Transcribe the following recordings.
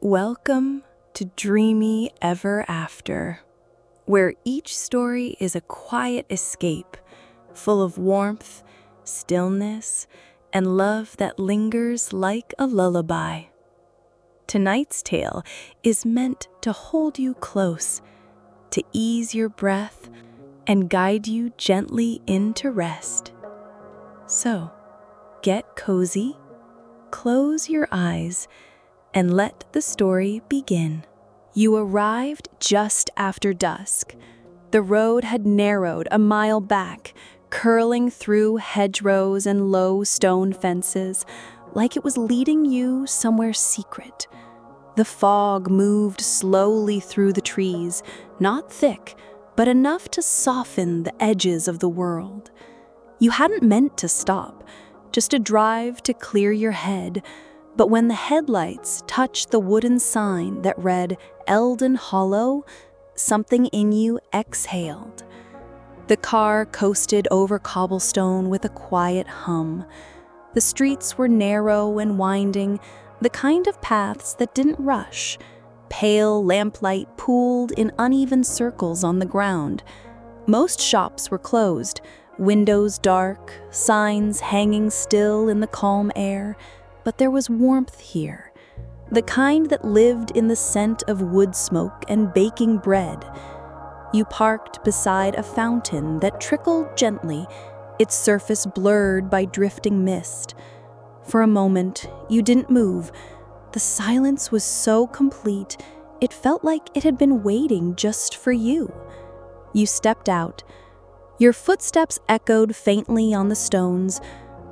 Welcome to Dreamy Ever After, where each story is a quiet escape, full of warmth, stillness, and love that lingers like a lullaby. Tonight's tale is meant to hold you close, to ease your breath, and guide you gently into rest. So, get cozy, close your eyes, and let the story begin. You arrived just after dusk. The road had narrowed a mile back, curling through hedgerows and low stone fences, like it was leading you somewhere secret. The fog moved slowly through the trees, not thick, but enough to soften the edges of the world. You hadn't meant to stop, just a drive to clear your head. But when the headlights touched the wooden sign that read Eldon Hollow, something in you exhaled. The car coasted over cobblestone with a quiet hum. The streets were narrow and winding, the kind of paths that didn't rush. Pale lamplight pooled in uneven circles on the ground. Most shops were closed, windows dark, signs hanging still in the calm air. But there was warmth here, the kind that lived in the scent of wood smoke and baking bread. You parked beside a fountain that trickled gently, its surface blurred by drifting mist. For a moment, you didn't move. The silence was so complete, it felt like it had been waiting just for you. You stepped out. Your footsteps echoed faintly on the stones.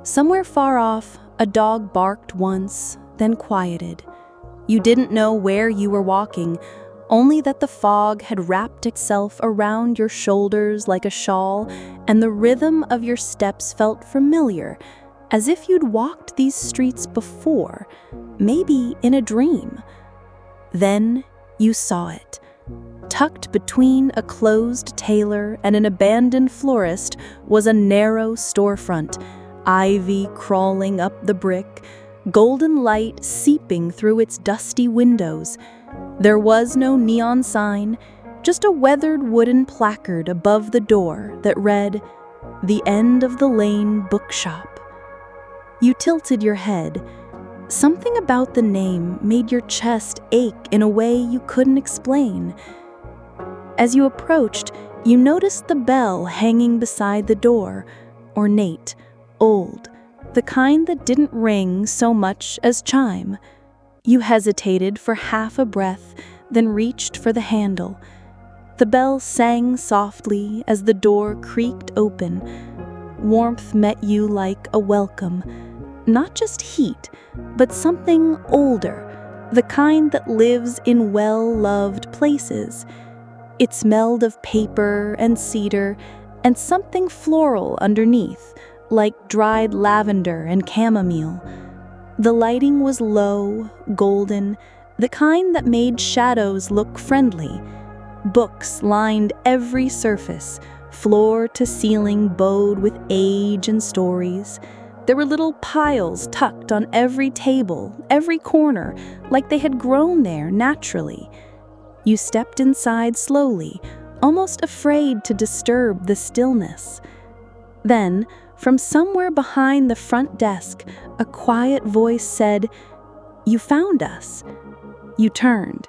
Somewhere far off, a dog barked once, then quieted. You didn't know where you were walking, only that the fog had wrapped itself around your shoulders like a shawl, and the rhythm of your steps felt familiar, as if you'd walked these streets before, maybe in a dream. Then you saw it. Tucked between a closed tailor and an abandoned florist was a narrow storefront, ivy crawling up the brick, golden light seeping through its dusty windows. There was no neon sign, just a weathered wooden placard above the door that read, "The End of the Lane Bookshop." You tilted your head. Something about the name made your chest ache in a way you couldn't explain. As you approached, you noticed the bell hanging beside the door, ornate, old, the kind that didn't ring so much as chime. You hesitated for half a breath, then reached for the handle. The bell sang softly as the door creaked open. Warmth met you like a welcome. Not just heat, but something older, the kind that lives in well-loved places. It smelled of paper and cedar and something floral underneath, like dried lavender and chamomile. The lighting was low, golden, the kind that made shadows look friendly. Books lined every surface, floor to ceiling bowed with age and stories. There were little piles tucked on every table, every corner, like they had grown there naturally. You stepped inside slowly, almost afraid to disturb the stillness. Then, from somewhere behind the front desk, a quiet voice said, "You found us." You turned.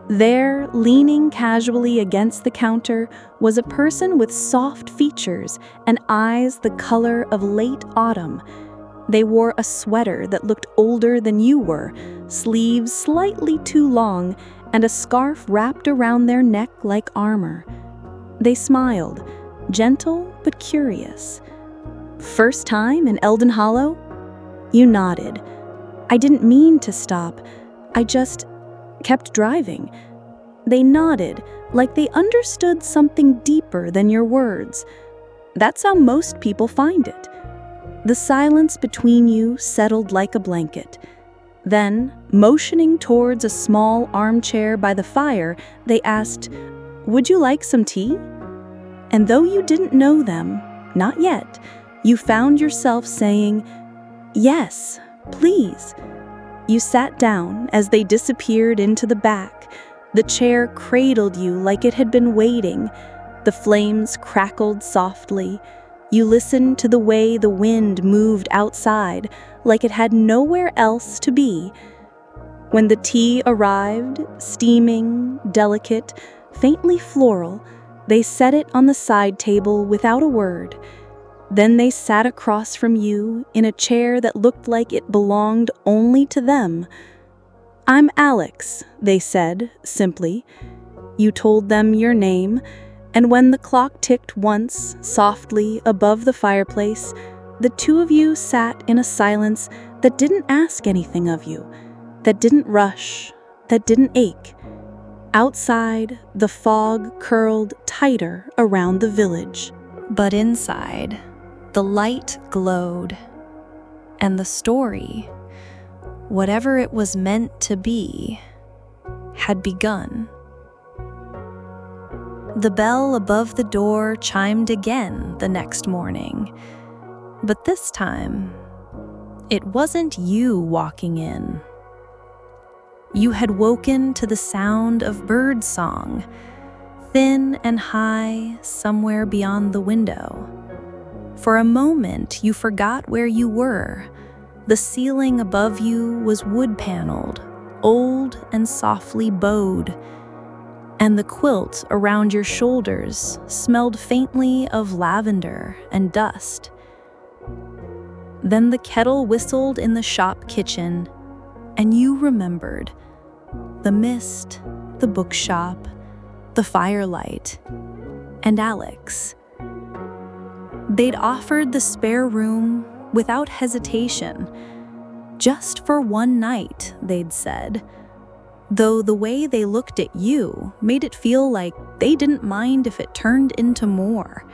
There, leaning casually against the counter, was a person with soft features and eyes the color of late autumn. They wore a sweater that looked older than you were, sleeves slightly too long, and a scarf wrapped around their neck like armor. They smiled, gentle but curious. "First time in Eldon Hollow?" You nodded. "I didn't mean to stop. I just kept driving." They nodded, like they understood something deeper than your words. That's how most people find it. The silence between you settled like a blanket. Then, motioning towards a small armchair by the fire, they asked, "Would you like some tea?" And though you didn't know them, not yet, you found yourself saying, "Yes, please." You sat down as they disappeared into the back. The chair cradled you like it had been waiting. The flames crackled softly. You listened to the way the wind moved outside, like it had nowhere else to be. When the tea arrived, steaming, delicate, faintly floral, they set it on the side table without a word. Then they sat across from you in a chair that looked like it belonged only to them. "I'm Alex," they said, simply. You told them your name, and when the clock ticked once, softly, above the fireplace, the two of you sat in a silence that didn't ask anything of you, that didn't rush, that didn't ache. Outside, the fog curled tighter around the village. But inside, the light glowed, and the story, whatever it was meant to be, had begun. The bell above the door chimed again the next morning, but this time, it wasn't you walking in. You had woken to the sound of bird song, thin and high somewhere beyond the window. For a moment, you forgot where you were. The ceiling above you was wood-paneled, old and softly bowed, and the quilt around your shoulders smelled faintly of lavender and dust. Then the kettle whistled in the shop kitchen, and you remembered the mist, the bookshop, the firelight, and Alex. They'd offered the spare room without hesitation. Just for one night, they'd said, though the way they looked at you made it feel like they didn't mind if it turned into more.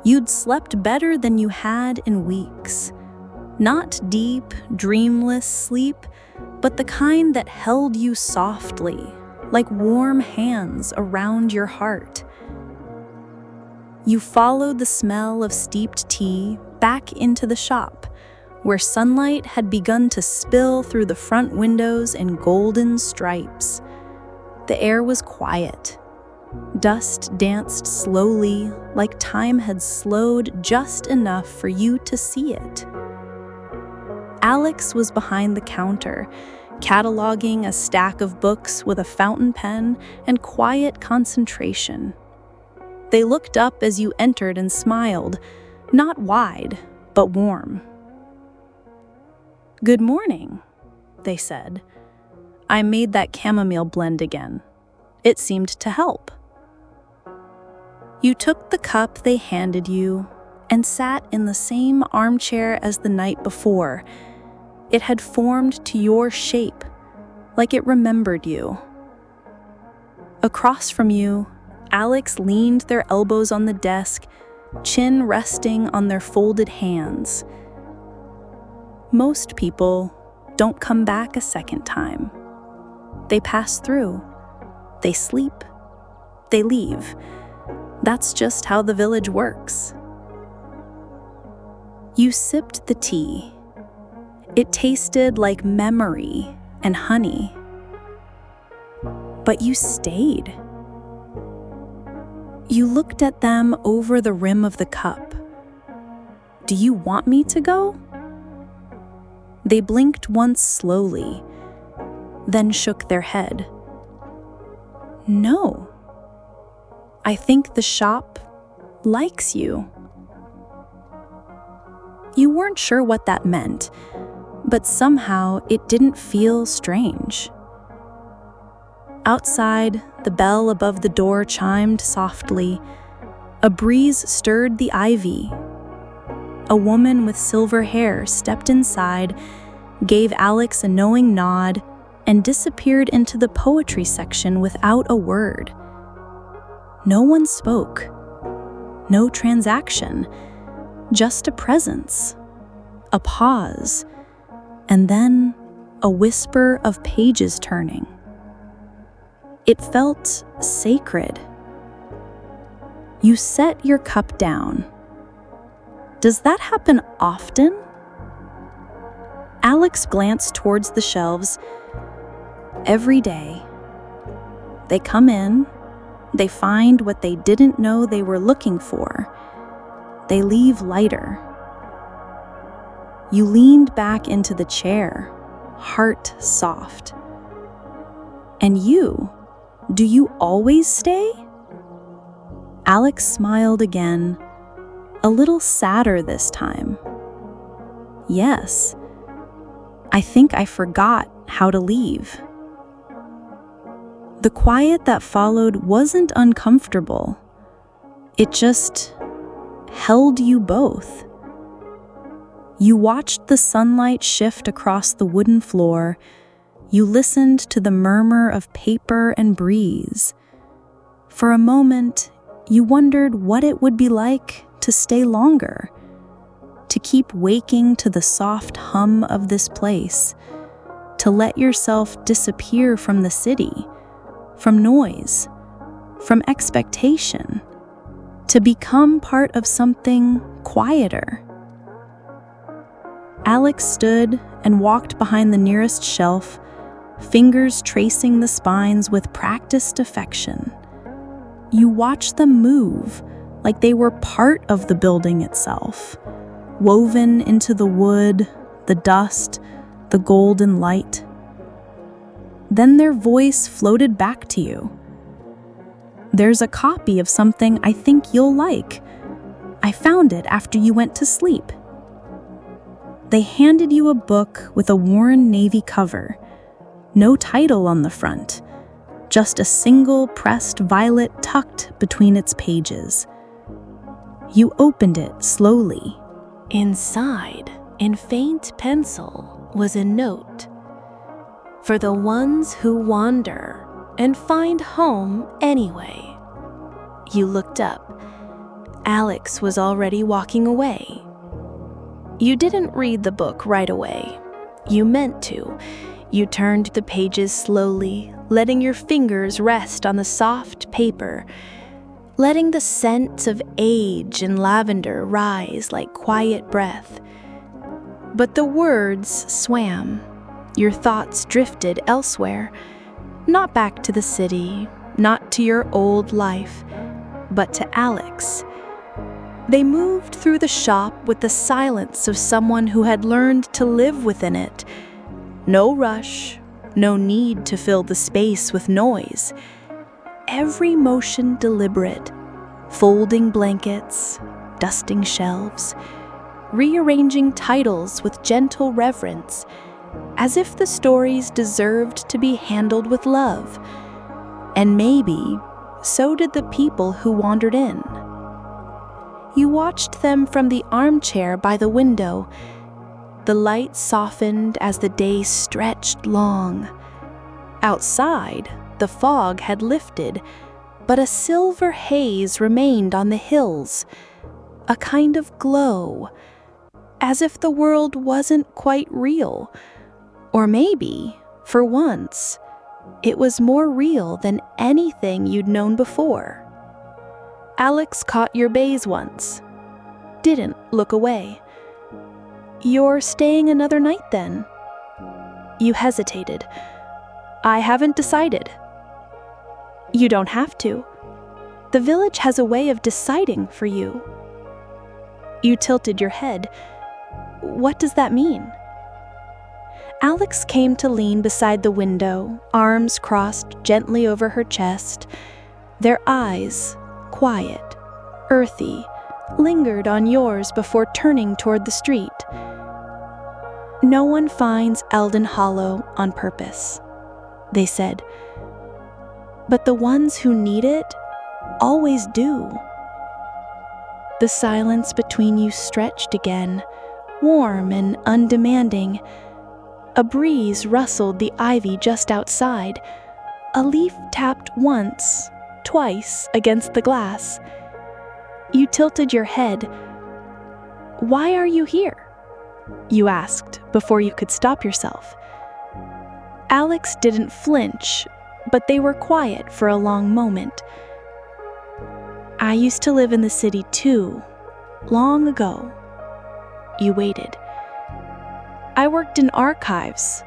You'd slept better than you had in weeks. Not deep, dreamless sleep, but the kind that held you softly, like warm hands around your heart. You followed the smell of steeped tea back into the shop, where sunlight had begun to spill through the front windows in golden stripes. The air was quiet. Dust danced slowly, like time had slowed just enough for you to see it. Alex was behind the counter, cataloging a stack of books with a fountain pen and quiet concentration. They looked up as you entered and smiled, not wide, but warm. "Good morning," they said. "I made that chamomile blend again. It seemed to help." You took the cup they handed you and sat in the same armchair as the night before. It had formed to your shape, like it remembered you. Across from you, Alex leaned their elbows on the desk, chin resting on their folded hands. Most people don't come back a second time. They pass through. They sleep. They leave. That's just how the village works. You sipped the tea. It tasted like memory and honey. But you stayed. You looked at them over the rim of the cup. "Do you want me to go?" They blinked once slowly, then shook their head. "No. I think the shop likes you." You weren't sure what that meant, but somehow it didn't feel strange. Outside, the bell above the door chimed softly. A breeze stirred the ivy. A woman with silver hair stepped inside, gave Alex a knowing nod, and disappeared into the poetry section without a word. No one spoke. No transaction. Just a presence. A pause. And then a whisper of pages turning. It felt sacred. You set your cup down. Does that happen often? Alex glanced towards the shelves. Every day, they come in, they find what they didn't know they were looking for. They leave lighter. You leaned back into the chair, heart soft. And you, do you always stay? Alex smiled again, a little sadder this time. Yes, I think I forgot how to leave. The quiet that followed wasn't uncomfortable. It just held you both. You watched the sunlight shift across the wooden floor. You listened to the murmur of paper and breeze. For a moment, you wondered what it would be like to stay longer, to keep waking to the soft hum of this place, to let yourself disappear from the city, from noise, from expectation, to become part of something quieter. Alex stood and walked behind the nearest shelf, fingers tracing the spines with practiced affection. You watched them move like they were part of the building itself, woven into the wood, the dust, the golden light. Then their voice floated back to you. There's a copy of something I think you'll like. I found it after you went to sleep. They handed you a book with a worn navy cover, no title on the front, just a single pressed violet tucked between its pages. You opened it slowly. Inside, in faint pencil, was a note. For the ones who wander and find home anyway. You looked up. Alex was already walking away. You didn't read the book right away. You meant to. You turned the pages slowly, letting your fingers rest on the soft paper, letting the scent of age and lavender rise like quiet breath. But the words swam. Your thoughts drifted elsewhere, not back to the city, not to your old life, but to Alex. They moved through the shop with the silence of someone who had learned to live within it. No rush, no need to fill the space with noise. Every motion deliberate, folding blankets, dusting shelves, rearranging titles with gentle reverence, as if the stories deserved to be handled with love. And maybe so did the people who wandered in. You watched them from the armchair by the window. The light softened as the day stretched long. Outside, the fog had lifted, but a silver haze remained on the hills, a kind of glow, as if the world wasn't quite real. Or maybe, for once, it was more real than anything you'd known before. Alex caught your gaze once. Didn't look away. You're staying another night then? You hesitated. I haven't decided. You don't have to. The village has a way of deciding for you. You tilted your head. What does that mean? Alex came to lean beside the window, arms crossed gently over her chest. Their eyes, quiet, earthy, lingered on yours before turning toward the street. No one finds Eldon Hollow on purpose, they said. But the ones who need it always do. The silence between you stretched again, warm and undemanding. A breeze rustled the ivy just outside. A leaf tapped once, twice against the glass. You tilted your head. Why are you here? You asked before you could stop yourself. Alex didn't flinch, but they were quiet for a long moment. I used to live in the city too, long ago. You waited. I worked in archives,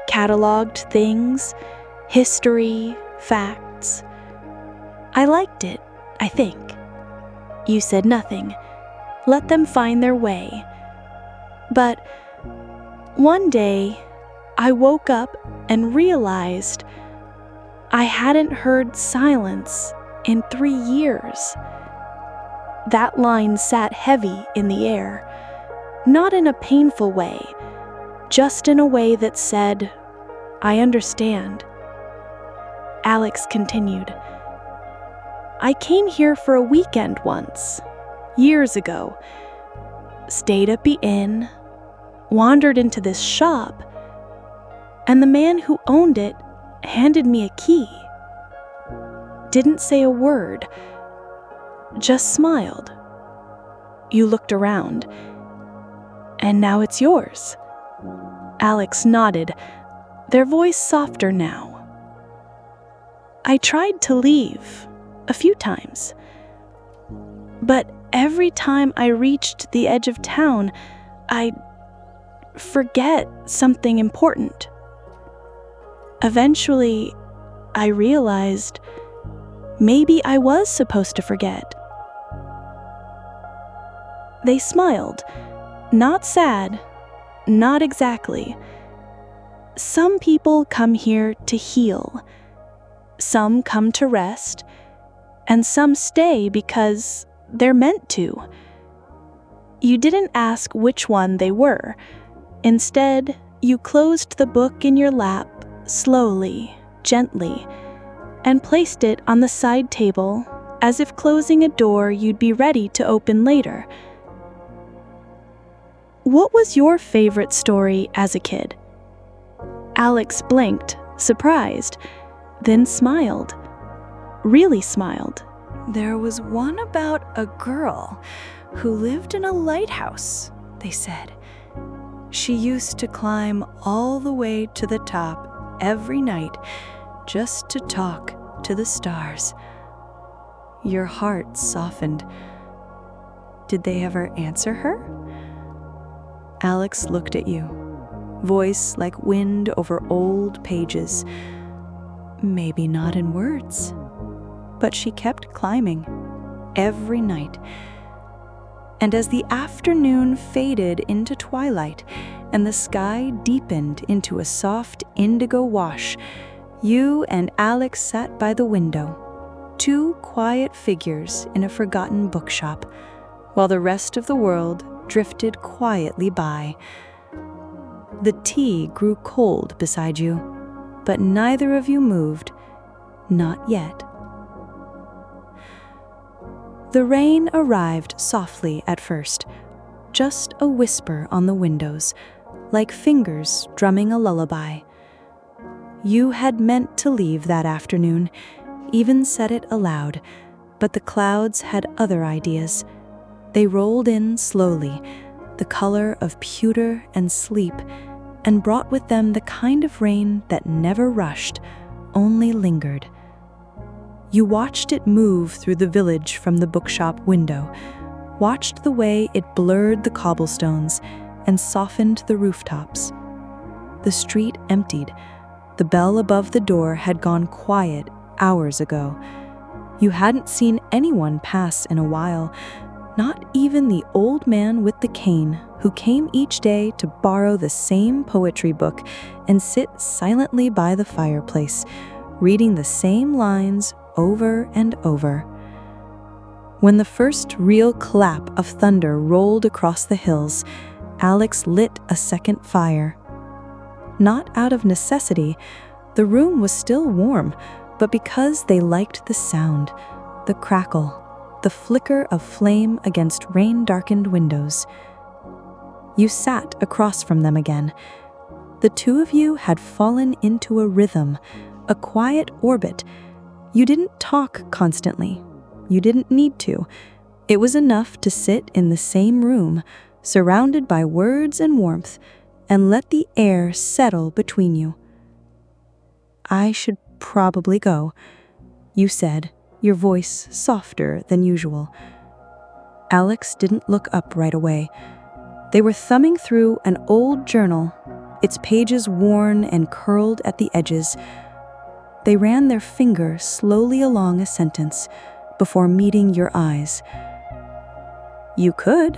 cataloged things, history, facts. I liked it, I think. You said nothing. Let them find their way. But one day, I woke up and realized I hadn't heard silence in 3 years. That line sat heavy in the air, not in a painful way, just in a way that said, I understand. Alex continued. I came here for a weekend once, years ago. Stayed at the inn, wandered into this shop, and the man who owned it handed me a key. Didn't say a word, just smiled. You looked around, and now it's yours. Alex nodded, their voice softer now. I tried to leave a few times, but every time I reached the edge of town, I'd forget something important. Eventually, I realized maybe I was supposed to forget. They smiled, not sad, not exactly. Some people come here to heal. Some come to rest, and some stay because they're meant to. You didn't ask which one they were. Instead, you closed the book in your lap slowly, gently, and placed it on the side table as if closing a door you'd be ready to open later. What was your favorite story as a kid? Alex blinked, surprised, then smiled. Really smiled. There was one about a girl who lived in a lighthouse, they said. She used to climb all the way to the top every night just to talk to the stars. Your heart softened. Did they ever answer her? Alex looked at you, voice like wind over old pages. Maybe not in words, but she kept climbing every night. And as the afternoon faded into twilight and the sky deepened into a soft indigo wash, you and Alex sat by the window, two quiet figures in a forgotten bookshop, while the rest of the world drifted quietly by. The tea grew cold beside you, but neither of you moved, not yet. The rain arrived softly at first, just a whisper on the windows, like fingers drumming a lullaby. You had meant to leave that afternoon, even said it aloud, but the clouds had other ideas. They rolled in slowly, the color of pewter and sleep, and brought with them the kind of rain that never rushed, only lingered. You watched it move through the village from the bookshop window, watched the way it blurred the cobblestones and softened the rooftops. The street emptied. The bell above the door had gone quiet hours ago. You hadn't seen anyone pass in a while, not even the old man with the cane who came each day to borrow the same poetry book and sit silently by the fireplace, reading the same lines over and over. When the first real clap of thunder rolled across the hills, Alex lit a second fire. Not out of necessity, the room was still warm, but because they liked the sound, the crackle, the flicker of flame against rain-darkened windows. You sat across from them again. The two of you had fallen into a rhythm, a quiet orbit. You didn't talk constantly. You didn't need to. It was enough to sit in the same room, surrounded by words and warmth, and let the air settle between you. I should probably go, you said, your voice softer than usual. Alex didn't look up right away. They were thumbing through an old journal, its pages worn and curled at the edges. They ran their finger slowly along a sentence before meeting your eyes. You could,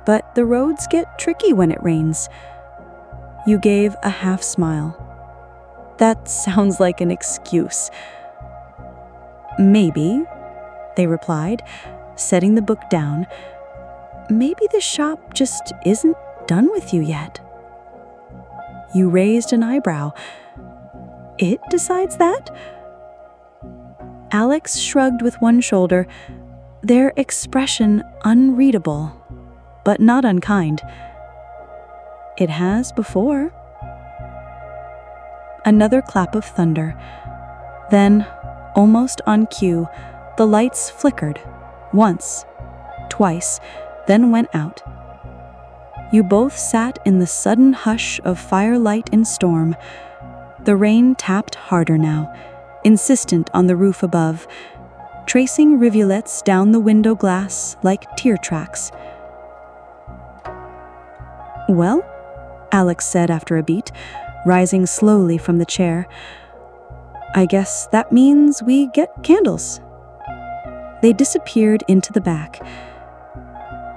but the roads get tricky when it rains. You gave a half smile. That sounds like an excuse. Maybe, they replied, setting the book down. Maybe the shop just isn't done with you yet. You raised an eyebrow. It decides that? Alex shrugged with one shoulder, their expression unreadable, but not unkind. It has before. Another clap of thunder. Then, almost on cue, the lights flickered, once, twice, then went out. You both sat in the sudden hush of firelight and storm. The rain tapped harder now, insistent on the roof above, tracing rivulets down the window glass like tear tracks. "Well," Alex said after a beat, rising slowly from the chair, "I guess that means we get candles." They disappeared into the back.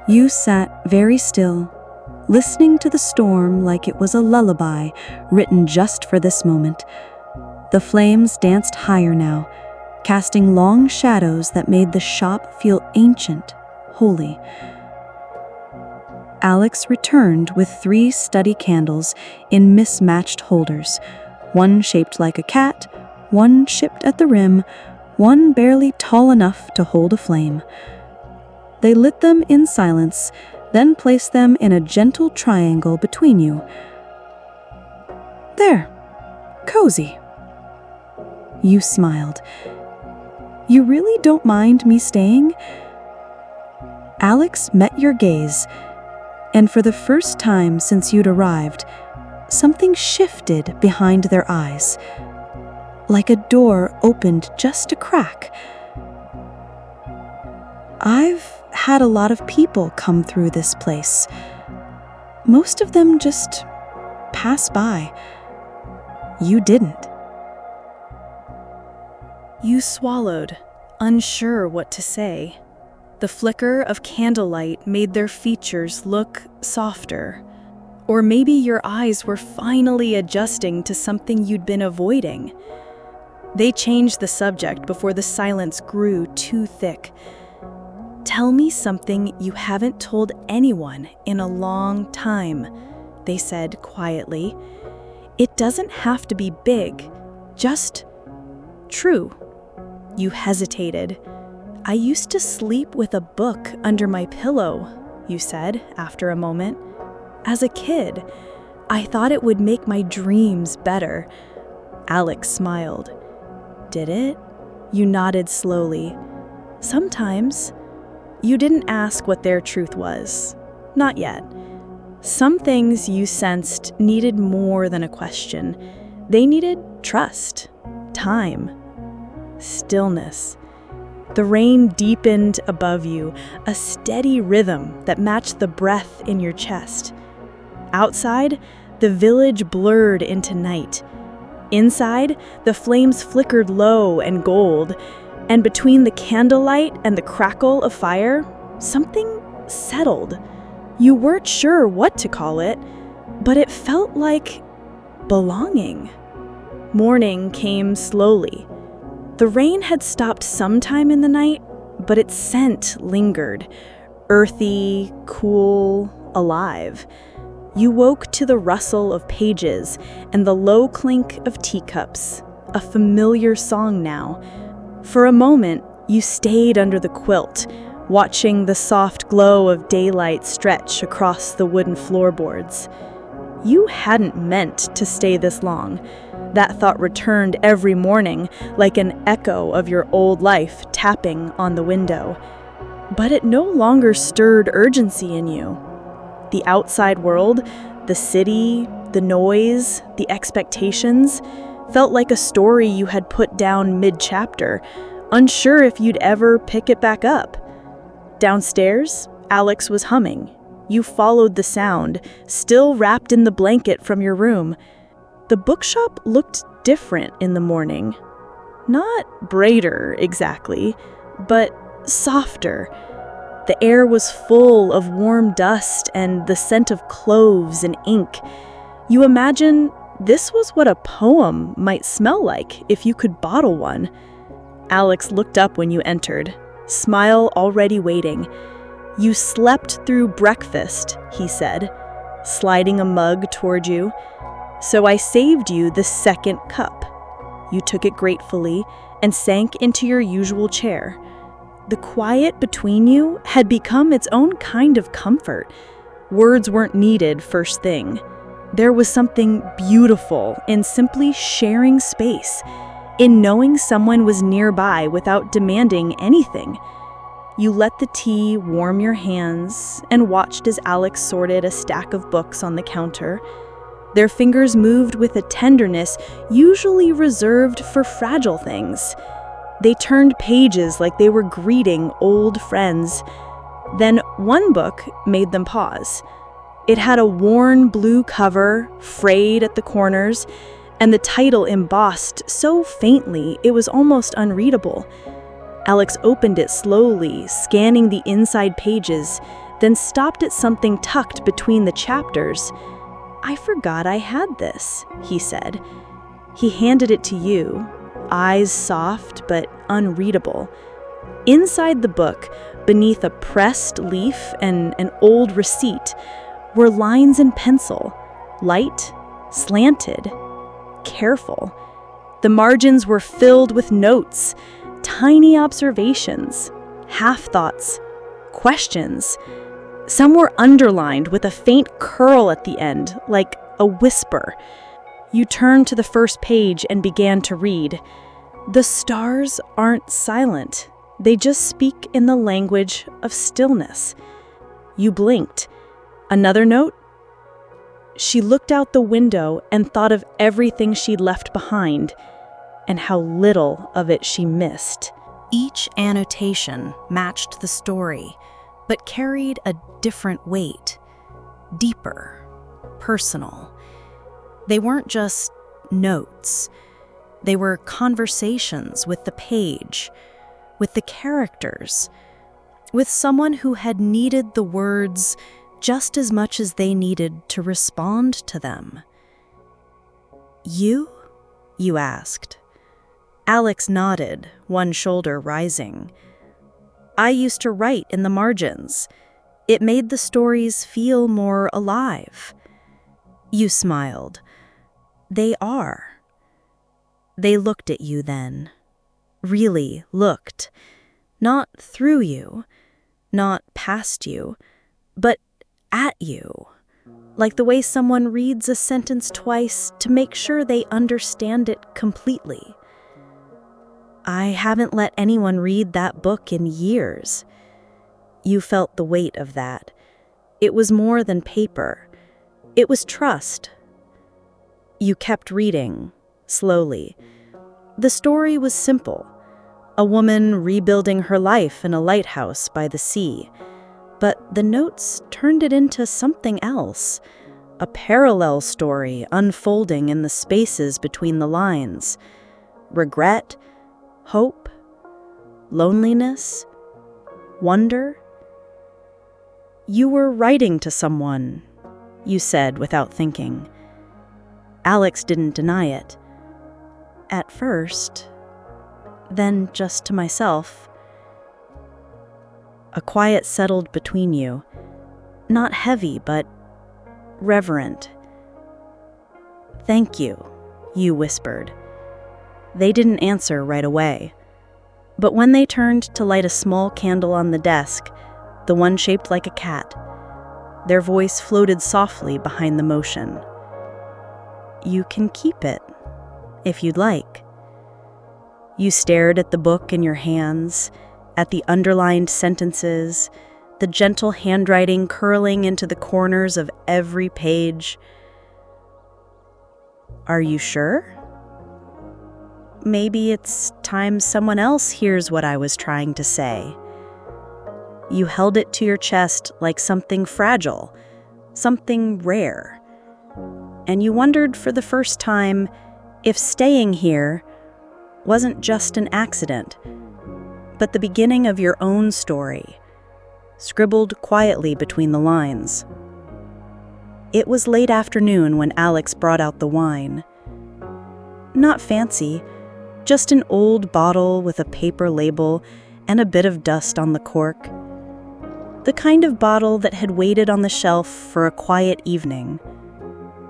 You sat very still, listening to the storm like it was a lullaby written just for this moment. The flames danced higher now, casting long shadows that made the shop feel ancient, holy. Alex returned with 3 study candles in mismatched holders, one shaped like a cat, one chipped at the rim, one barely tall enough to hold a flame. They lit them in silence, then placed them in a gentle triangle between you. "There, cozy." You smiled. "You really don't mind me staying?" Alex met your gaze, and for the first time since you'd arrived, something shifted behind their eyes, like a door opened just a crack. "I've had a lot of people come through this place. Most of them just pass by. You didn't." You swallowed, unsure what to say. The flicker of candlelight made their features look softer. Or maybe your eyes were finally adjusting to something you'd been avoiding. They changed the subject before the silence grew too thick. "Tell me something you haven't told anyone in a long time," they said quietly. "It doesn't have to be big, just true." You hesitated. "I used to sleep with a book under my pillow," you said after a moment. "As a kid, I thought it would make my dreams better." Alex smiled. "Did it?" You nodded slowly. "Sometimes." You didn't ask what their truth was. Not yet. Some things you sensed needed more than a question. They needed trust, time, stillness. The rain deepened above you, a steady rhythm that matched the breath in your chest. Outside, the village blurred into night. Inside, the flames flickered low and gold, and between the candlelight and the crackle of fire, something settled. You weren't sure what to call it, but it felt like belonging. Morning came slowly. The rain had stopped sometime in the night, but its scent lingered, earthy, cool, alive. You woke to the rustle of pages and the low clink of teacups, a familiar song now. For a moment, you stayed under the quilt, watching the soft glow of daylight stretch across the wooden floorboards. You hadn't meant to stay this long. That thought returned every morning like an echo of your old life tapping on the window. But it no longer stirred urgency in you. The outside world, the city, the noise, the expectations, felt like a story you had put down mid-chapter, unsure if you'd ever pick it back up. Downstairs, Alex was humming. You followed the sound, still wrapped in the blanket from your room. The bookshop looked different in the morning. Not brighter, exactly, but softer. The air was full of warm dust and the scent of cloves and ink. You imagine this was what a poem might smell like if you could bottle one. Alex looked up when you entered, smile already waiting. "You slept through breakfast," he said, sliding a mug toward you. "So I saved you the second cup." You took it gratefully and sank into your usual chair. The quiet between you had become its own kind of comfort. Words weren't needed first thing. There was something beautiful in simply sharing space, in knowing someone was nearby without demanding anything. You let the tea warm your hands and watched as Alex sorted a stack of books on the counter. Their fingers moved with a tenderness usually reserved for fragile things. They turned pages like they were greeting old friends. Then one book made them pause. It had a worn blue cover, frayed at the corners, and the title embossed so faintly it was almost unreadable. Alex opened it slowly, scanning the inside pages, then stopped at something tucked between the chapters. "I forgot I had this," he said. He handed it to you, eyes soft but unreadable. Inside the book, beneath a pressed leaf and an old receipt, were lines in pencil, light, slanted, careful. The margins were filled with notes, tiny observations, half-thoughts, questions. Some were underlined with a faint curl at the end, like a whisper. You turned to the first page and began to read. The stars aren't silent. They just speak in the language of stillness. You blinked. Another note? She looked out the window and thought of everything she'd left behind, and how little of it she missed. Each annotation matched the story, but carried a different weight, deeper, personal. They weren't just notes. They were conversations with the page, with the characters, with someone who had needed the words just as much as they needed to respond to them. "You?" you asked. Alex nodded, one shoulder rising. "I used to write in the margins. It made the stories feel more alive." You smiled. "They are." They looked at you then. Really looked. Not through you, not past you, but at you. Like the way someone reads a sentence twice to make sure they understand it completely. "I haven't let anyone read that book in years." You felt the weight of that. It was more than paper. It was trust. You kept reading, slowly. The story was simple. A woman rebuilding her life in a lighthouse by the sea. But the notes turned it into something else. A parallel story unfolding in the spaces between the lines. Regret, hope, loneliness, wonder. "You were writing to someone," you said without thinking. Alex didn't deny it. "At first, then just to myself." A quiet settled between you, not heavy, but reverent. "Thank you," you whispered. They didn't answer right away. But when they turned to light a small candle on the desk, the one shaped like a cat, their voice floated softly behind the motion. "You can keep it, if you'd like." You stared at the book in your hands, at the underlined sentences, the gentle handwriting curling into the corners of every page. "Are you sure? Maybe it's time someone else hears what I was trying to say." You held it to your chest like something fragile, something rare. And you wondered for the first time if staying here wasn't just an accident, but the beginning of your own story, scribbled quietly between the lines. It was late afternoon when Alex brought out the wine. Not fancy, just an old bottle with a paper label and a bit of dust on the cork. The kind of bottle that had waited on the shelf for a quiet evening,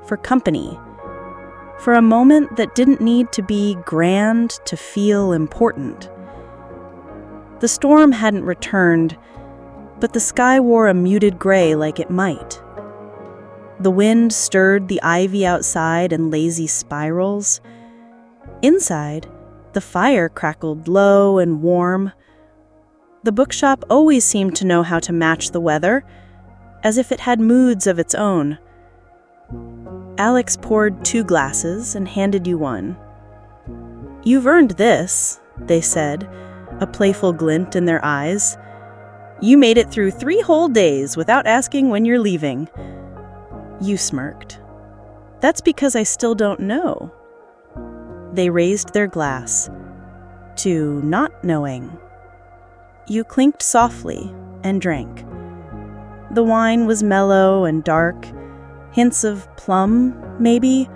for company, for a moment that didn't need to be grand to feel important. The storm hadn't returned, but the sky wore a muted gray like it might. The wind stirred the ivy outside in lazy spirals. Inside, the fire crackled low and warm. The bookshop always seemed to know how to match the weather, as if it had moods of its own. Alex poured 2 glasses and handed you one. "You've earned this," they said, a playful glint in their eyes. "You made it through 3 whole days without asking when you're leaving." You smirked. "That's because I still don't know." They raised their glass to not knowing. You clinked softly and drank. The wine was mellow and dark, hints of plum, maybe,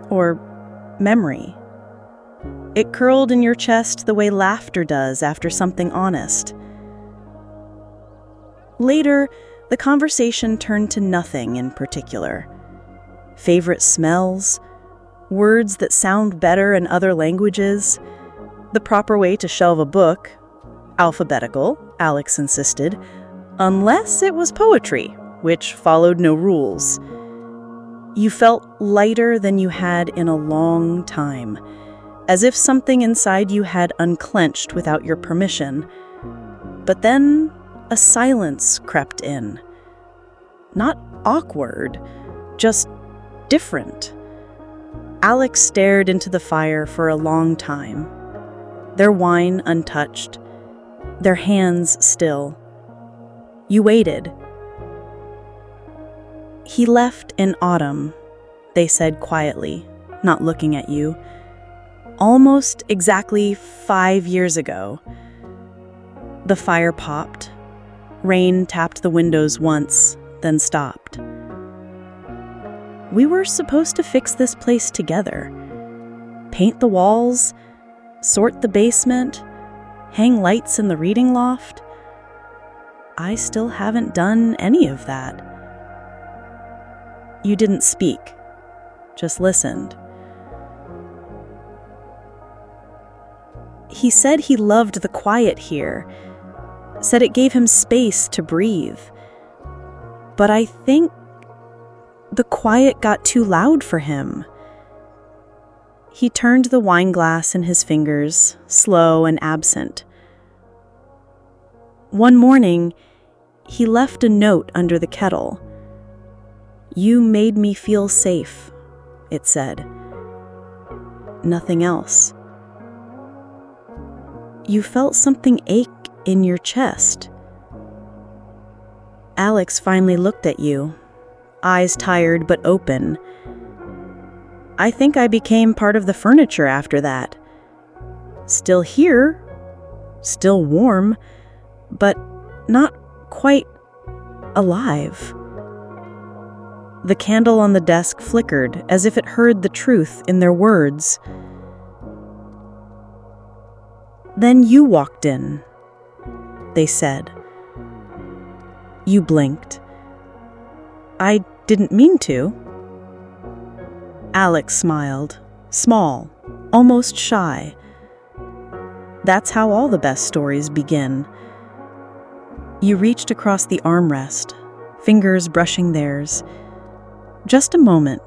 or memory. It curled in your chest the way laughter does after something honest. Later, the conversation turned to nothing in particular. Favorite smells, words that sound better in other languages, the proper way to shelve a book, alphabetical, Alex insisted, unless it was poetry, which followed no rules. You felt lighter than you had in a long time, as if something inside you had unclenched without your permission. But then a silence crept in. Not awkward, just different. Alex stared into the fire for a long time, their wine untouched, their hands still. You waited. "He left in autumn," they said quietly, not looking at you. "Almost exactly 5 years ago." The fire popped. Rain tapped the windows once, then stopped. "We were supposed to fix this place together. Paint the walls, sort the basement, hang lights in the reading loft. I still haven't done any of that." You didn't speak, just listened. "He said he loved the quiet here, said it gave him space to breathe. But I think the quiet got too loud for him." He turned the wine glass in his fingers, slow and absent. "One morning, he left a note under the kettle. 'You made me feel safe,' it said. Nothing else." You felt something ache in your chest. Alex finally looked at you, eyes tired but open. "I think I became part of the furniture after that. Still here, still warm, but not quite alive." The candle on the desk flickered as if it heard the truth in their words. "Then you walked in," they said. You blinked. "I didn't mean to." Alex smiled, small, almost shy. That's how all the best stories begin. You reached across the armrest, fingers brushing theirs. Just a moment.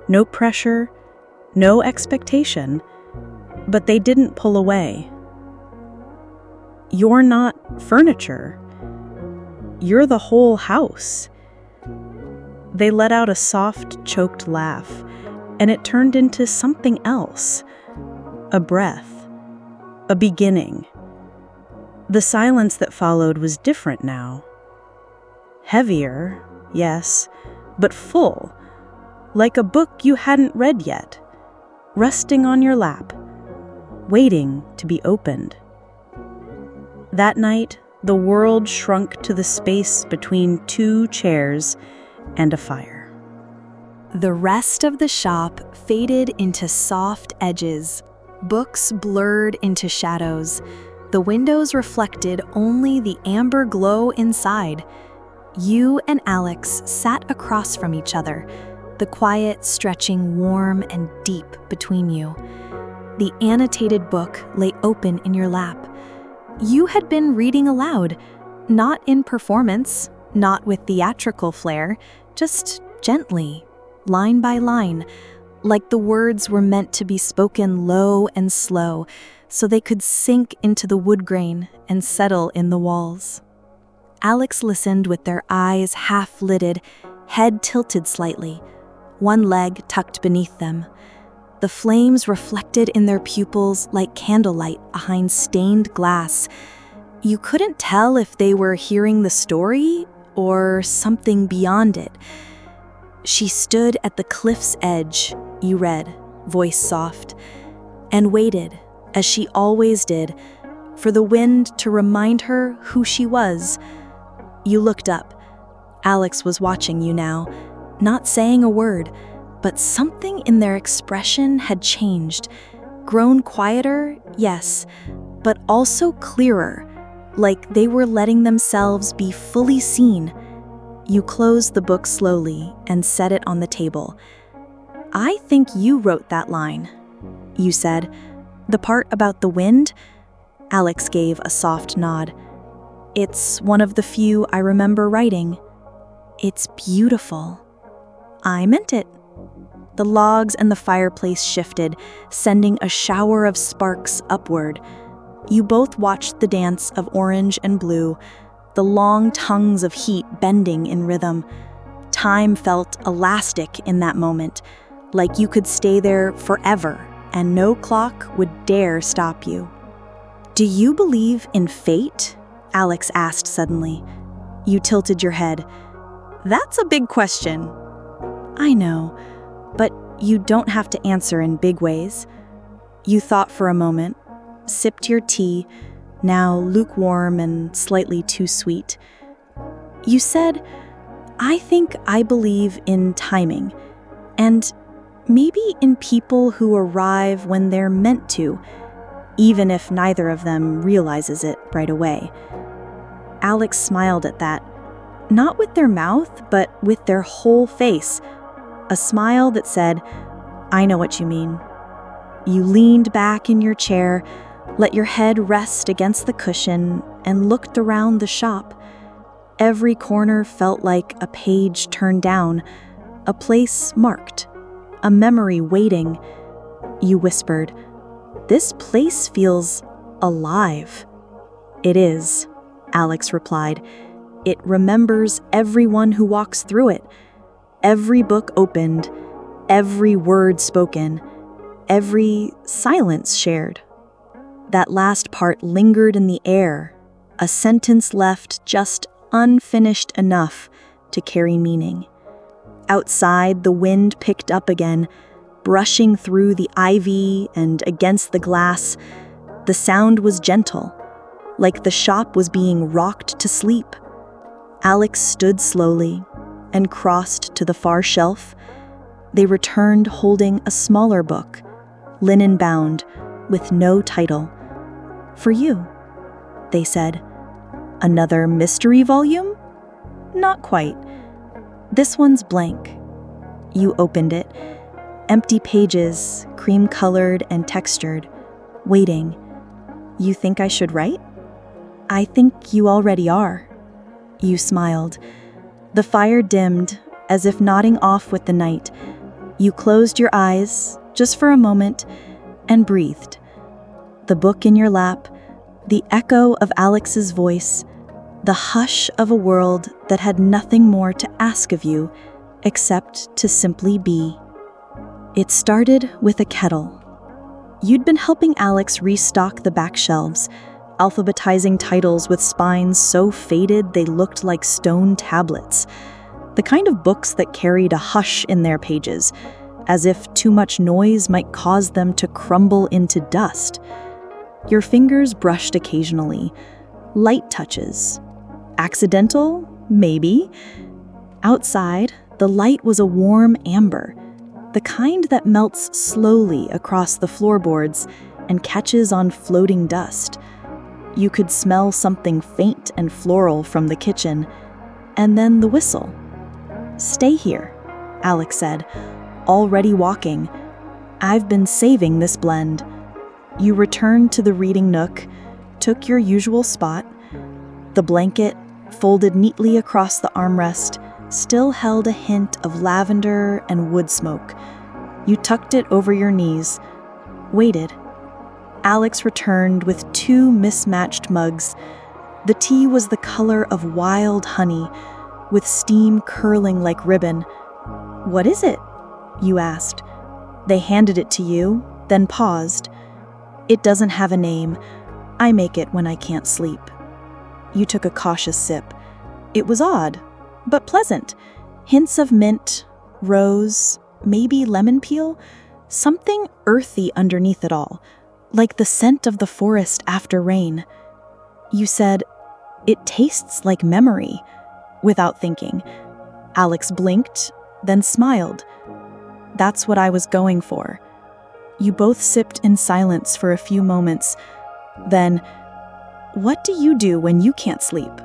No pressure, no expectation, but they didn't pull away. "You're not furniture. You're the whole house." They let out a soft, choked laugh, and it turned into something else. A breath. A beginning. The silence that followed was different now. Heavier, yes, but full, like a book you hadn't read yet, resting on your lap, waiting to be opened. That night, the world shrunk to the space between two chairs and a fire. The rest of the shop faded into soft edges, books blurred into shadows. The windows reflected only the amber glow inside. You and Alex sat across from each other, the quiet stretching warm and deep between you. The annotated book lay open in your lap. You had been reading aloud, not in performance, not with theatrical flair, just gently, line by line, like the words were meant to be spoken low and slow, so they could sink into the wood grain and settle in the walls. Alex listened with their eyes half-lidded, head tilted slightly, one leg tucked beneath them. The flames reflected in their pupils like candlelight behind stained glass. You couldn't tell if they were hearing the story or something beyond it. She stood at the cliff's edge, you read, voice soft, and waited, as she always did, for the wind to remind her who she was. You looked up. Alex was watching you now, not saying a word, but something in their expression had changed, grown quieter, yes, but also clearer, like they were letting themselves be fully seen. You closed the book slowly and set it on the table. "I think you wrote that line," you said. "The part about the wind?" Alex gave a soft nod. "It's one of the few I remember writing. It's beautiful." "I meant it." The logs and the fireplace shifted, sending a shower of sparks upward. You both watched the dance of orange and blue, the long tongues of heat bending in rhythm. Time felt elastic in that moment, like you could stay there forever and no clock would dare stop you. "Do you believe in fate?" Alex asked suddenly. You tilted your head. "That's a big question." "I know, but you don't have to answer in big ways." You thought for a moment, sipped your tea, now lukewarm and slightly too sweet. You said, "I think I believe in timing, and maybe in people who arrive when they're meant to, even if neither of them realizes it right away." Alex smiled at that, not with their mouth, but with their whole face, a smile that said, "I know what you mean." You leaned back in your chair, let your head rest against the cushion, and looked around the shop. Every corner felt like a page turned down, a place marked, a memory waiting. You whispered, "This place feels alive." "It is," Alex replied. "It remembers everyone who walks through it, every book opened, every word spoken, every silence shared." That last part lingered in the air, a sentence left just unfinished enough to carry meaning. Outside, the wind picked up again, brushing through the ivy and against the glass. The sound was gentle, like the shop was being rocked to sleep. Alex stood slowly and crossed to the far shelf. They returned holding a smaller book, linen-bound, with no title. "For you," they said. "Another mystery volume?" "Not quite. This one's blank." You opened it. Empty pages, cream-colored and textured, waiting. "You think I should write?" "I think you already are." You smiled. The fire dimmed, as if nodding off with the night. You closed your eyes, just for a moment, and breathed. The book in your lap, the echo of Alex's voice, the hush of a world that had nothing more to ask of you except to simply be. It started with a kettle. You'd been helping Alex restock the back shelves, alphabetizing titles with spines so faded they looked like stone tablets. The kind of books that carried a hush in their pages, as if too much noise might cause them to crumble into dust. Your fingers brushed occasionally, light touches. Accidental? Maybe. Outside, the light was a warm amber, the kind that melts slowly across the floorboards and catches on floating dust. You could smell something faint and floral from the kitchen, and then the whistle. "Stay here," Alex said, already walking. "I've been saving this blend." You returned to the reading nook, took your usual spot. The blanket, folded neatly across the armrest, still held a hint of lavender and wood smoke. You tucked it over your knees, waited. Alex returned with 2 mismatched mugs. The tea was the color of wild honey, with steam curling like ribbon. "What is it?" you asked. They handed it to you, then paused. "It doesn't have a name. I make it when I can't sleep." You took a cautious sip. It was odd, but pleasant. Hints of mint, rose, maybe lemon peel, something earthy underneath it all, like the scent of the forest after rain. You said, "It tastes like memory," without thinking. Alex blinked, then smiled. "That's what I was going for." You both sipped in silence for a few moments. Then, "What do you do when you can't sleep?"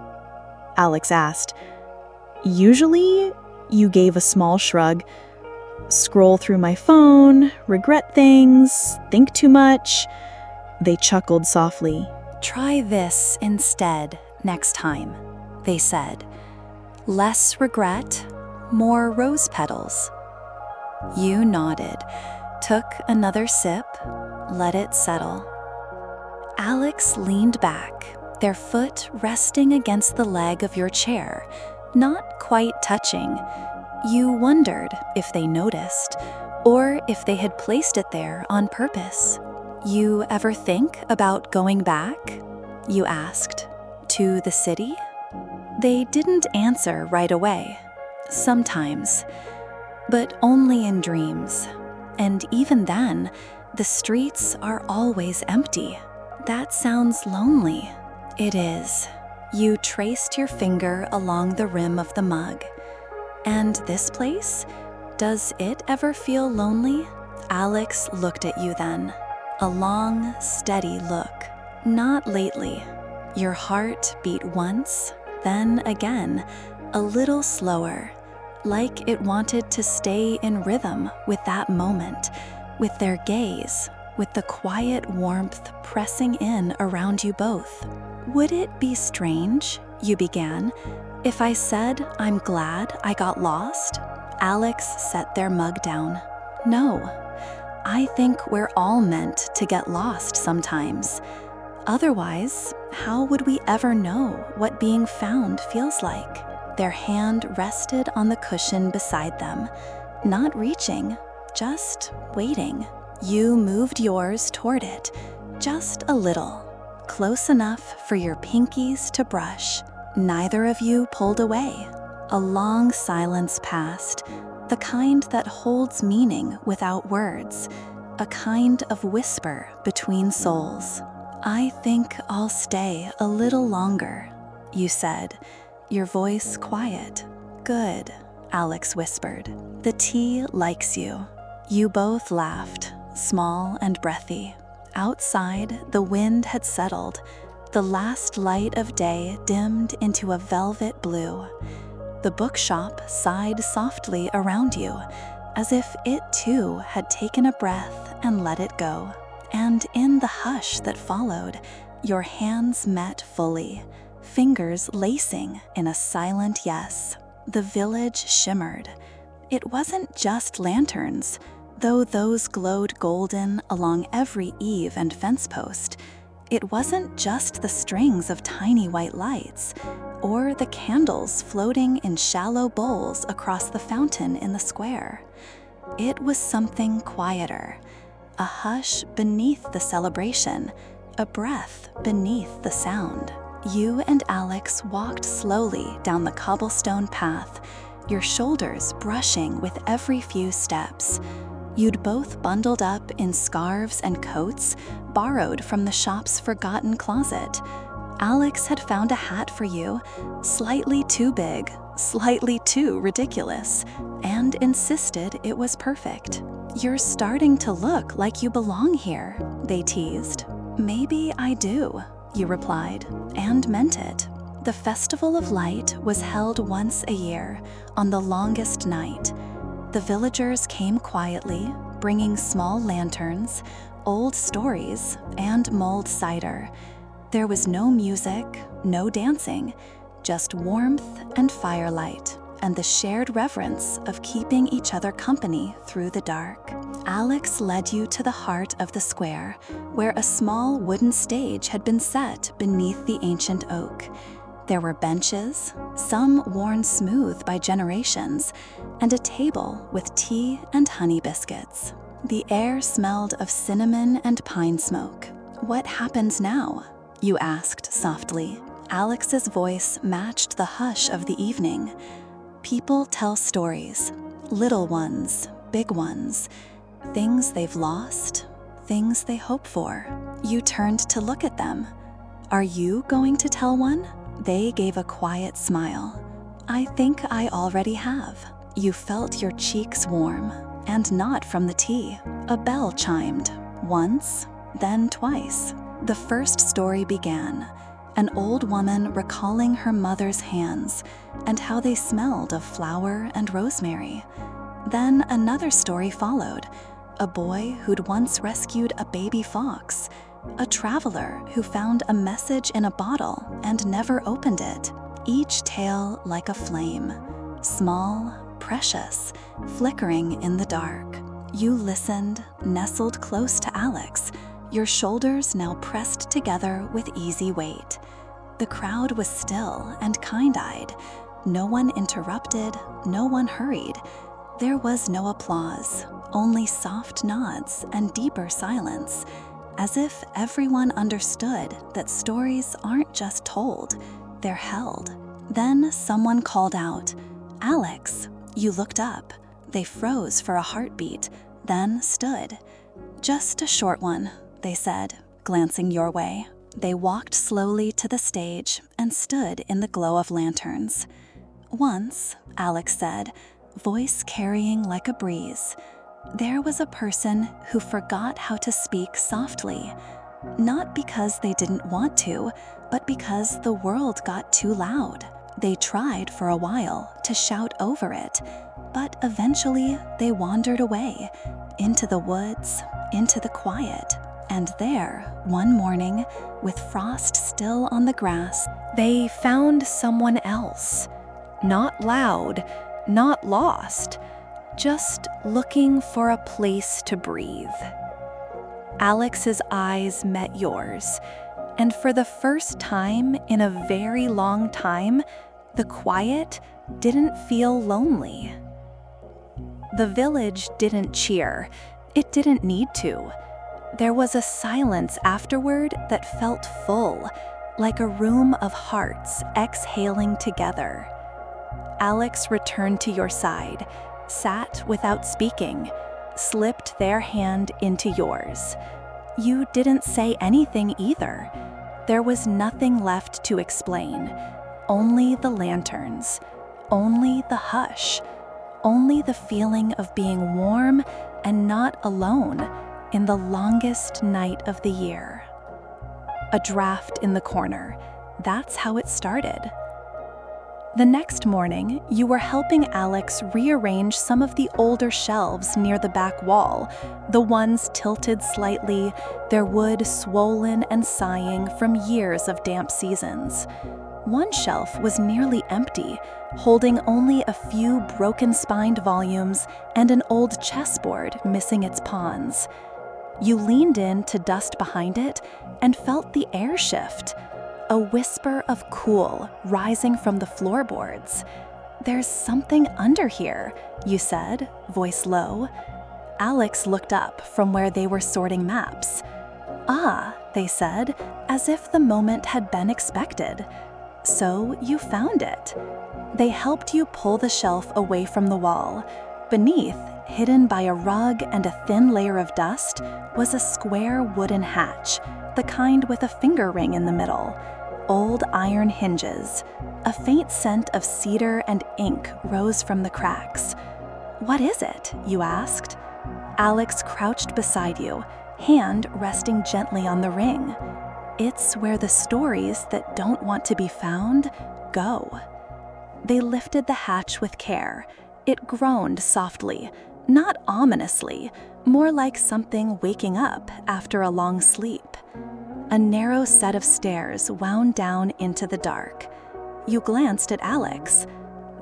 Alex asked. "Usually," you gave a small shrug, "scroll through my phone, regret things, think too much." They chuckled softly. "Try this instead next time," they said. "Less regret, more rose petals." You nodded, took another sip, let it settle. Alex leaned back, their foot resting against the leg of your chair, not quite touching. You wondered if they noticed, or if they had placed it there on purpose. "You ever think about going back?" you asked. "To the city?" They didn't answer right away. Sometimes, but only in dreams. And even then, the streets are always empty. That sounds lonely. It is. You traced your finger along the rim of the mug. "And this place? Does it ever feel lonely?" Alex looked at you then. A long, steady look. "Not lately." Your heart beat once, then again, a little slower, like it wanted to stay in rhythm with that moment, with their gaze, with the quiet warmth pressing in around you both. "Would it be strange," you began, "if I said I'm glad I got lost?" Alex set their mug down. "No, I think we're all meant to get lost sometimes. Otherwise, how would we ever know what being found feels like?" Their hand rested on the cushion beside them, not reaching, just waiting. You moved yours toward it, just a little, close enough for your pinkies to brush. Neither of you pulled away. A long silence passed, the kind that holds meaning without words, a kind of whisper between souls. "I think I'll stay a little longer," you said, your voice quiet. "Good," Alex whispered. "The tea likes you." You both laughed, small and breathy. Outside, the wind had settled. The last light of day dimmed into a velvet blue. The bookshop sighed softly around you, as if it too had taken a breath and let it go. And in the hush that followed, your hands met fully, fingers lacing in a silent yes. The village shimmered. It wasn't just lanterns, though those glowed golden along every eave and fence post. It wasn't just the strings of tiny white lights, or the candles floating in shallow bowls across the fountain in the square. It was something quieter, a hush beneath the celebration, a breath beneath the sound. You and Alex walked slowly down the cobblestone path, your shoulders brushing with every few steps. You'd both bundled up in scarves and coats borrowed from the shop's forgotten closet. Alex had found a hat for you, slightly too big, slightly too ridiculous, and insisted it was perfect. "You're starting to look like you belong here," they teased. "Maybe I do," you replied, and meant it. The Festival of Light was held once a year, on the longest night. The villagers came quietly, bringing small lanterns, old stories, and mulled cider. There was no music, no dancing, just warmth and firelight, and the shared reverence of keeping each other company through the dark. Alex led you to the heart of the square, where a small wooden stage had been set beneath the ancient oak. There were benches, some worn smooth by generations, and a table with tea and honey biscuits. The air smelled of cinnamon and pine smoke. "What happens now?" you asked softly. Alex's voice matched the hush of the evening. "People tell stories, little ones, big ones, things they've lost, things they hope for." You turned to look at them. "Are you going to tell one?" They gave a quiet smile. "I think I already have." You felt your cheeks warm, and not from the tea. A bell chimed, once, then twice. The first story began, an old woman recalling her mother's hands and how they smelled of flower and rosemary. Then another story followed, a boy who'd once rescued a baby fox, a traveler who found a message in a bottle and never opened it, each tale like a flame, small, precious, flickering in the dark. You listened, nestled close to Alex, your shoulders now pressed together with easy weight. The crowd was still and kind-eyed. No one interrupted, no one hurried. There was no applause, only soft nods and deeper silence, as if everyone understood that stories aren't just told, they're held. Then someone called out, "Alex." You looked up. They froze for a heartbeat, then stood. "Just a short one," they said, glancing your way. They walked slowly to the stage and stood in the glow of lanterns. "Once," Alex said, voice carrying like a breeze, "there was a person who forgot how to speak softly, not because they didn't want to, but because the world got too loud. They tried for a while to shout over it, but eventually they wandered away, into the woods, into the quiet. And there, one morning, with frost still on the grass, they found someone else. Not loud, not lost, just looking for a place to breathe." Alex's eyes met yours, and for the first time in a very long time, the quiet didn't feel lonely. The village didn't cheer. It didn't need to. There was a silence afterward that felt full, like a room of hearts exhaling together. Alex returned to your side, sat without speaking, slipped their hand into yours. You didn't say anything either. There was nothing left to explain. Only the lanterns, only the hush, only the feeling of being warm and not alone in the longest night of the year. A draft in the corner. That's how it started. The next morning, you were helping Alex rearrange some of the older shelves near the back wall, the ones tilted slightly, their wood swollen and sighing from years of damp seasons. One shelf was nearly empty, holding only a few broken-spined volumes and an old chessboard missing its pawns. You leaned in to dust behind it and felt the air shift, a whisper of cool rising from the floorboards. "There's something under here," you said, voice low. Alex looked up from where they were sorting maps. "Ah, they said, as if the moment had been expected. So you found it. They helped you pull the shelf away from the wall. Beneath, hidden by a rug and a thin layer of dust, was a square wooden hatch, the kind with a finger ring in the middle. Old iron hinges. A faint scent of cedar and ink rose from the cracks. "What is it?" you asked. Alex crouched beside you, hand resting gently on the ring. "It's where the stories that don't want to be found go." They lifted the hatch with care. It groaned softly, not ominously, more like something waking up after a long sleep. A narrow set of stairs wound down into the dark. You glanced at Alex.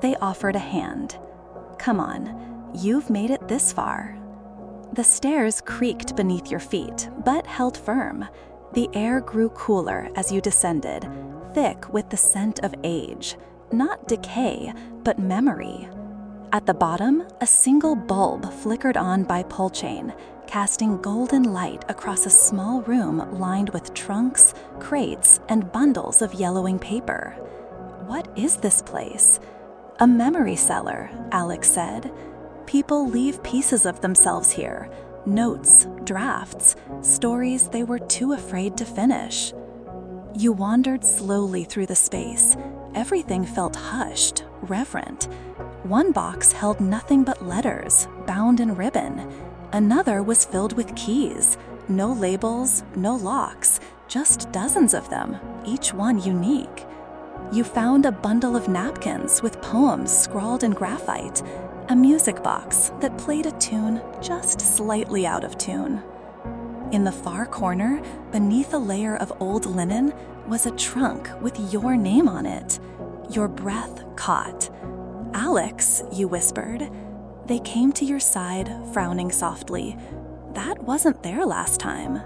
They offered a hand. "Come on, you've made it this far." The stairs creaked beneath your feet, but held firm. The air grew cooler as you descended, thick with the scent of age, not decay, but memory. At the bottom, a single bulb flickered on by pull chain, casting golden light across a small room lined with trunks, crates, and bundles of yellowing paper. "What is this place?" "A memory cellar," Alex said. "People leave pieces of themselves here, notes, drafts, stories they were too afraid to finish." You wandered slowly through the space. Everything felt hushed, reverent. One box held nothing but letters, bound in ribbon. Another was filled with keys. No labels, no locks, just dozens of them, each one unique. You found a bundle of napkins with poems scrawled in graphite, a music box that played a tune just slightly out of tune. In the far corner, beneath a layer of old linen, was a trunk with your name on it. Your breath caught. "Alex," you whispered. They came to your side, frowning softly. "That wasn't there last time."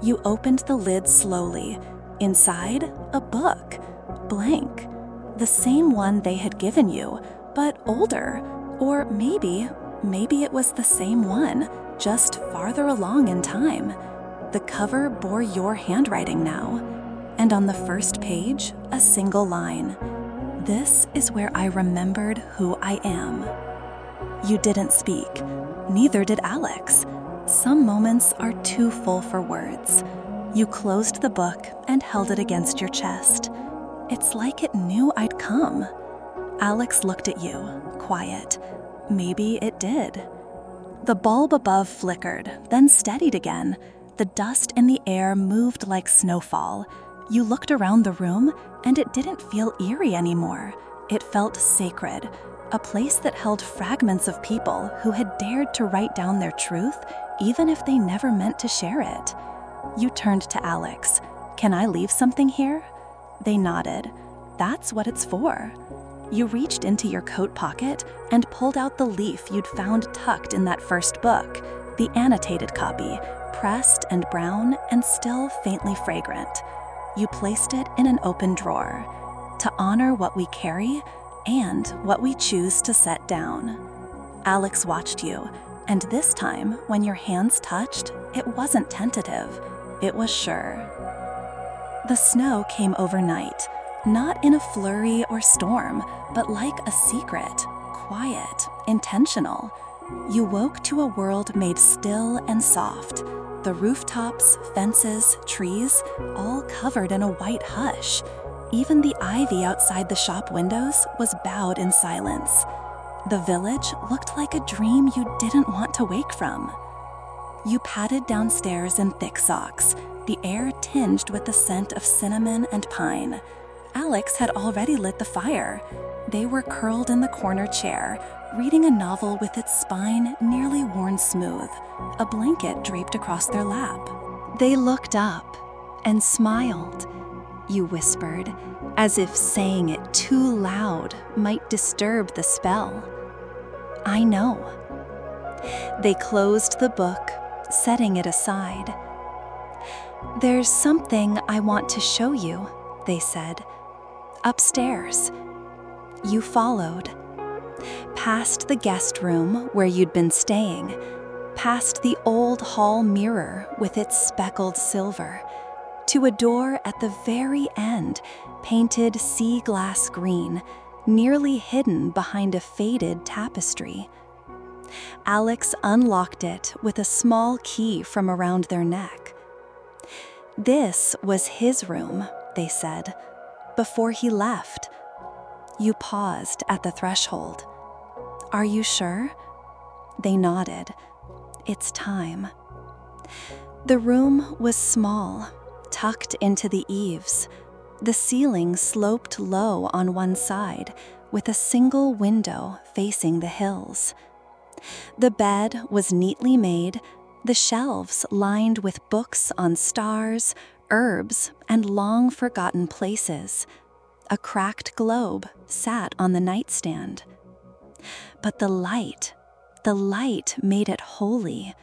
You opened the lid slowly. Inside, a book. Blank. The same one they had given you, but older. Or maybe it was the same one, just farther along in time. The cover bore your handwriting now. And on the first page, a single line. "This is where I remembered who I am." You didn't speak. Neither did Alex. Some moments are too full for words. You closed the book and held it against your chest. It's like it knew I'd come. Alex looked at you, quiet. Maybe it did. The bulb above flickered, then steadied again. The dust in the air moved like snowfall. You looked around the room, and it didn't feel eerie anymore. It felt sacred, a place that held fragments of people who had dared to write down their truth, even if they never meant to share it. You turned to Alex. "Can I leave something here?" They nodded. "That's what it's for." You reached into your coat pocket and pulled out the leaf you'd found tucked in that first book, the annotated copy, pressed and brown and still faintly fragrant. You placed it in an open drawer, to honor what we carry and what we choose to set down. Alex watched you, and this time, when your hands touched, it wasn't tentative, it was sure. The snow came overnight, not in a flurry or storm, but like a secret, quiet, intentional. You woke to a world made still and soft. The rooftops, fences, trees, all covered in a white hush. Even the ivy outside the shop windows was bowed in silence. The village looked like a dream you didn't want to wake from. You padded downstairs in thick socks, the air tinged with the scent of cinnamon and pine. Alex had already lit the fire. They were curled in the corner chair, reading a novel with its spine nearly worn smooth, a blanket draped across their lap. They looked up and smiled, you whispered, as if saying it too loud might disturb the spell. "I know." They closed the book, setting it aside. "There's something I want to show you," they said. "Upstairs." You followed. Past the guest room where you'd been staying, past the old hall mirror with its speckled silver, to a door at the very end, painted sea glass green, nearly hidden behind a faded tapestry. Alex unlocked it with a small key from around their neck. This was his room, they said, before he left. You paused at the threshold. Are you sure? They nodded. It's time. The room was small, tucked into the eaves. The ceiling sloped low on one side, with a single window facing the hills. The bed was neatly made, the shelves lined with books on stars, herbs, and long-forgotten places. A cracked globe sat on the nightstand. But the light made it holy.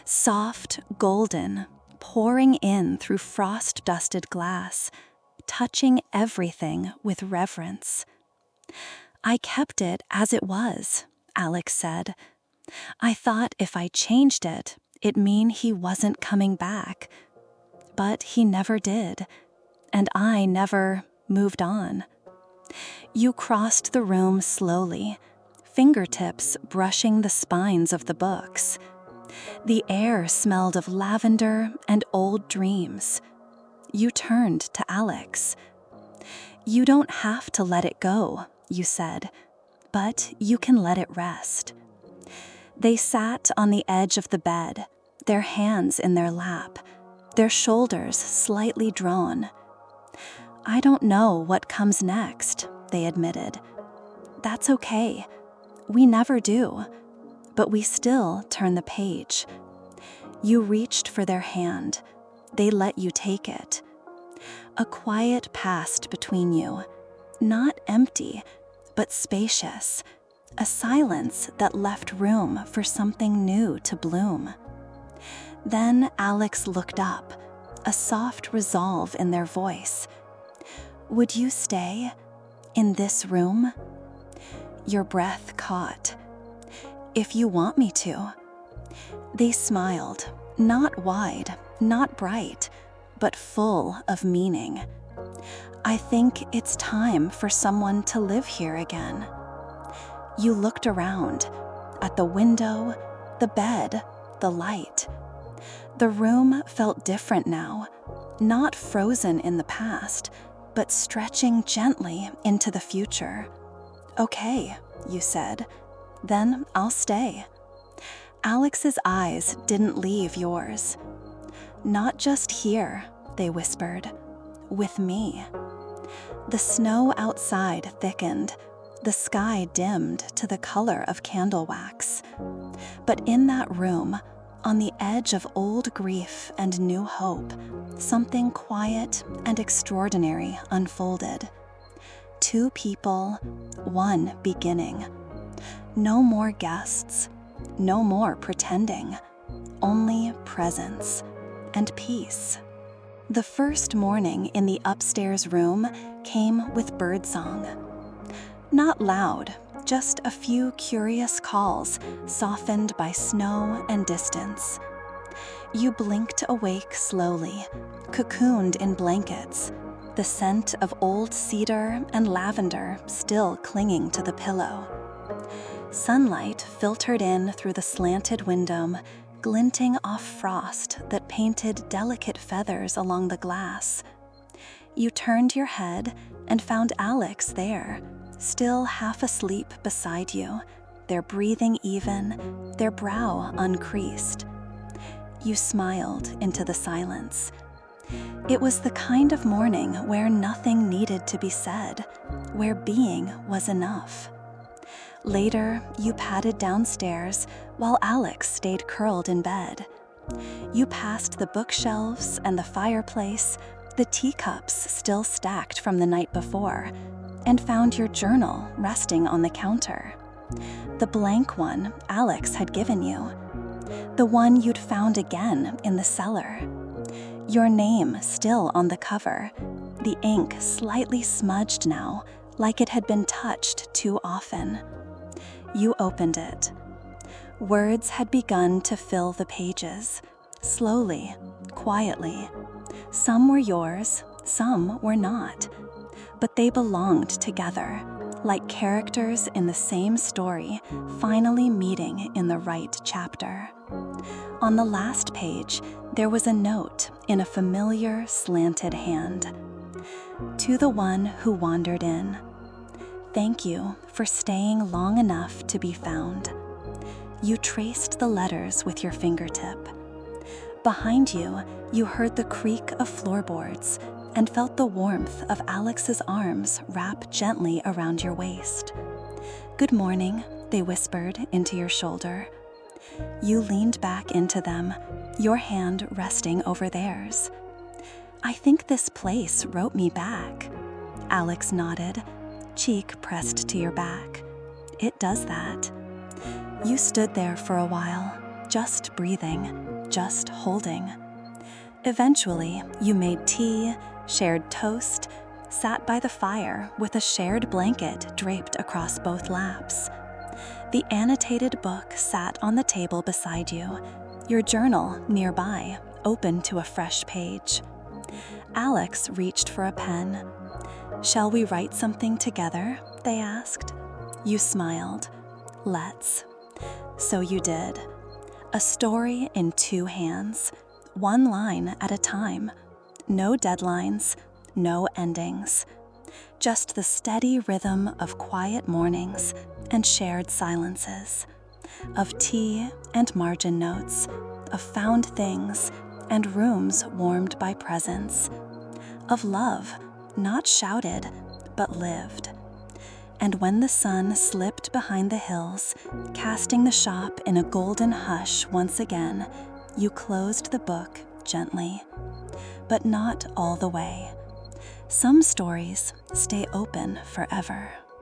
Soft, golden, pouring in through frost-dusted glass, touching everything with reverence. I kept it as it was, Alex said. I thought if I changed it, it'd mean he wasn't coming back. But he never did, and I never moved on. You crossed the room slowly, fingertips brushing the spines of the books. The air smelled of lavender and old dreams. You turned to Alex. You don't have to let it go, you said, but you can let it rest. They sat on the edge of the bed, their hands in their lap, their shoulders slightly drawn. I don't know what comes next, they admitted. That's okay. We never do. But we still turn the page. You reached for their hand. They let you take it. A quiet passed between you, not empty, but spacious. A silence that left room for something new to bloom. Then Alex looked up, a soft resolve in their voice. Would you stay in this room? Your breath caught. If you want me to. They smiled, not wide, not bright, but full of meaning. I think it's time for someone to live here again. You looked around, at the window, the bed, the light. The room felt different now, not frozen in the past, but stretching gently into the future. Okay, you said. Then I'll stay. Alex's eyes didn't leave yours. Not just here, they whispered. With me. The snow outside thickened. The sky dimmed to the color of candle wax. But in that room, on the edge of old grief and new hope, something quiet and extraordinary unfolded. Two people, one beginning. No more guests, no more pretending, only presence and peace. The first morning in the upstairs room came with birdsong. Not loud, just a few curious calls softened by snow and distance. You blinked awake slowly, cocooned in blankets, the scent of old cedar and lavender still clinging to the pillow. Sunlight filtered in through the slanted window, glinting off frost that painted delicate feathers along the glass. You turned your head and found Alex there, still half asleep beside you, their breathing even, their brow uncreased. You smiled into the silence. It was the kind of morning where nothing needed to be said, where being was enough. Later, you padded downstairs while Alex stayed curled in bed. You passed the bookshelves and the fireplace, the teacups still stacked from the night before, and found your journal resting on the counter. The blank one Alex had given you. The one you'd found again in the cellar. Your name still on the cover, the ink slightly smudged now, like it had been touched too often. You opened it. Words had begun to fill the pages, slowly, quietly, Some were yours, some were not, but they belonged together, like characters in the same story finally meeting in the right chapter. On the last page, there was a note in a familiar, slanted hand. To the one who wandered in, thank you for staying long enough to be found. You traced the letters with your fingertip. Behind you, you heard the creak of floorboards and felt the warmth of Alex's arms wrap gently around your waist. Good morning, they whispered into your shoulder. You leaned back into them, your hand resting over theirs. I think this place wrote me back. Alex nodded, cheek pressed to your back. It does that. You stood there for a while, just breathing, just holding. Eventually, you made tea, shared toast, sat by the fire with a shared blanket draped across both laps. The annotated book sat on the table beside you, your journal nearby, open to a fresh page. Alex reached for a pen. Shall we write something together? They asked. You smiled. Let's. So you did. A story in 2 hands, 1 line at a time. No deadlines, no endings. Just the steady rhythm of quiet mornings and shared silences, of tea and margin notes, of found things and rooms warmed by presence, of love, not shouted, but lived. And when the sun slipped behind the hills, casting the shop in a golden hush once again, you closed the book gently, but not all the way. Some stories stay open forever.